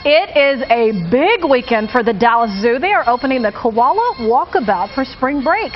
It is a big weekend for the Dallas Zoo. They are opening the Koala Walkabout for spring break.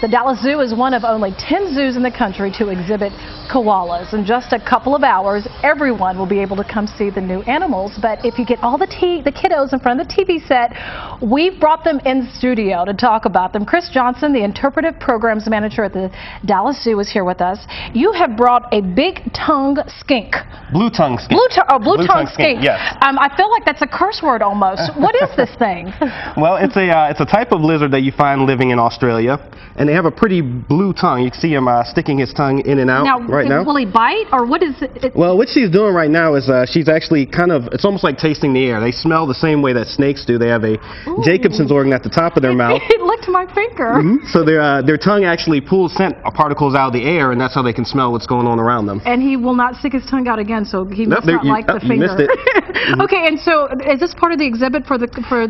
The Dallas Zoo is one of only 10 zoos in the country to exhibit koalas. In just a couple of hours, everyone will be able to come see the new animals. But if you get all the kiddos in front of the TV set, we've brought them in studio to talk about them. Chris Johnson, the interpretive programs manager at the Dallas Zoo, is here with us. You have brought a big-tongue skink. Blue-tongue skink. Blue-tongue skink. Yes. I feel like that's a curse word almost. What is this thing? Well, it's a type of lizard that you find living in Australia, and they have a pretty blue tongue. You can see him sticking his tongue in and out right now. Will he bite, or what is it? Well, what she's doing right now is she's actually it's almost like tasting the air. They smell the same way that snakes do. They have a Jacobson's organ at the top of their mouth. It licked my finger. So their tongue actually pulls scent particles out of the air, and that's how they can smell what's going on around them. And he will not stick his tongue out again, so he must not like the finger. You missed it. Okay, and so is this part of the exhibit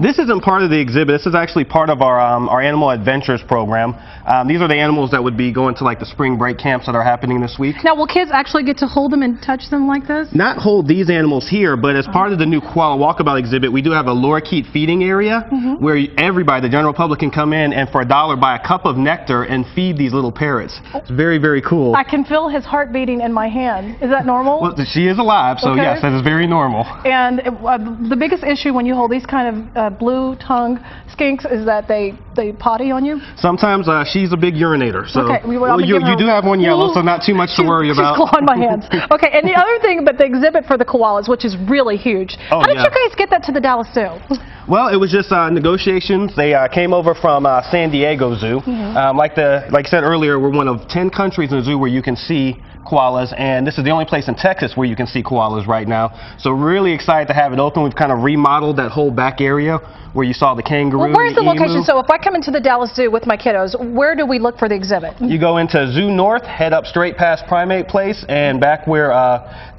This isn't part of the exhibit. This is actually part of our Animal Adventures program. These are the animals that would be going to like the spring break camps that are happening this week. Now, will kids actually get to hold them and touch them like this? Not hold these animals here, but as part of the new Koala Walkabout exhibit, we do have a lorikeet feeding area where everybody, the general public, can come in and for $1 buy a cup of nectar and feed these little parrots. It's very, very cool. I can feel his heart beating in my hand. Is that normal? Well, she is alive, so yes, that is very normal. And the biggest issue when you hold these kind of blue-tongue skinks is that they potty on you? Sometimes she's a big urinator, so okay, you do have one yellow, so not too much to worry about. She's clawing my hands. Okay, and the other thing about the exhibit for the koalas, which is really huge. How did you guys get that to the Dallas Zoo? Well, it was just negotiations. They came over from San Diego Zoo. Like I said earlier, we're one of 10 countries in the zoo where you can see koalas, and this is the only place in Texas where you can see koalas right now. So really excited to have it open. We've kind of remodeled that whole back area where you saw the kangaroo. Well, where's the location? Emu. So if I come into the Dallas Zoo with my kiddos, where do we look for the exhibit? You go into Zoo North, head up straight past Primate Place, and back where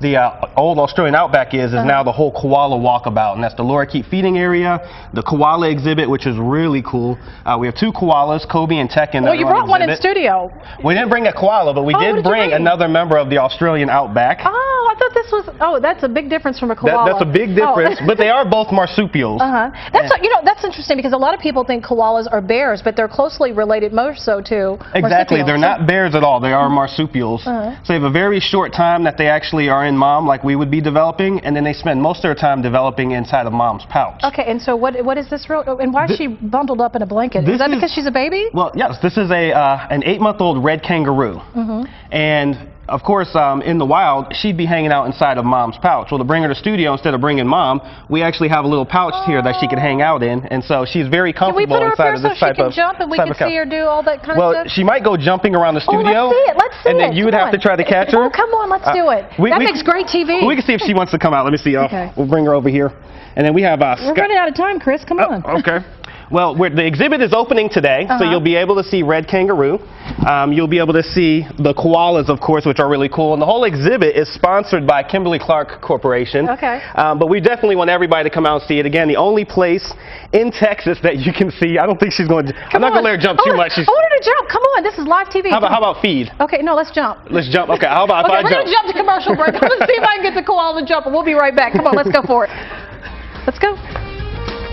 the old Australian Outback is now the whole Koala Walkabout, and that's the lorikeet feeding area, the koala exhibit, which is really cool. We have 2 koalas, Kobe and Tekken. Well, you brought one in studio. We didn't bring a koala, but we did bring another member of the Australian Outback. Oh, I thought this was, that's a big difference from a koala. That's a big difference, but they are both marsupials. That's interesting because a lot of people think koalas are bears, but they're closely related more so to Exactly, marsupials. they're not bears at all. They are marsupials. So they have a very short time that they actually are in mom, like we would be developing, and then they spend most of their time developing inside of mom's pouch. Okay, and so what is this and why is she bundled up in a blanket? Is that because she's a baby? Well, yes, this is an 8-month-old red kangaroo. And of course, in the wild, she'd be hanging out inside of mom's pouch. Well, to bring her to studio, instead of bringing mom, we actually have a little pouch here that she can hang out in, and so she's very comfortable inside of this type of. Can we put her up here so she can jump and we can see her do all that kind of stuff? Well, she might go jumping around the studio. Let's see it. Let's see it. And then you would have to try to catch her. Oh, come on, let's do it. That makes great TV. We can see if she wants to come out. Let me see. We'll bring her over here. And then we have We're running out of time, Chris. Come on. Okay. Well, the exhibit is opening today, so you'll be able to see red kangaroo. You'll be able to see the koalas, of course, which are really cool. And the whole exhibit is sponsored by Kimberly-Clark Corporation. Okay. But we definitely want everybody to come out and see it. Again, the only place in Texas that you can see. I don't think she's going to. I'm not going to let her jump too much. I want her to jump. Come on. This is live TV. How about feed? Okay, no, let's jump. Let's jump. Okay, how about if I jump? We're going to jump to commercial break. Let's see if I can get the koala to jump. We'll be right back. Come on, let's go for it. Let's go.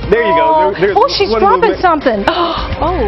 There you go. She's dropping something. Oh.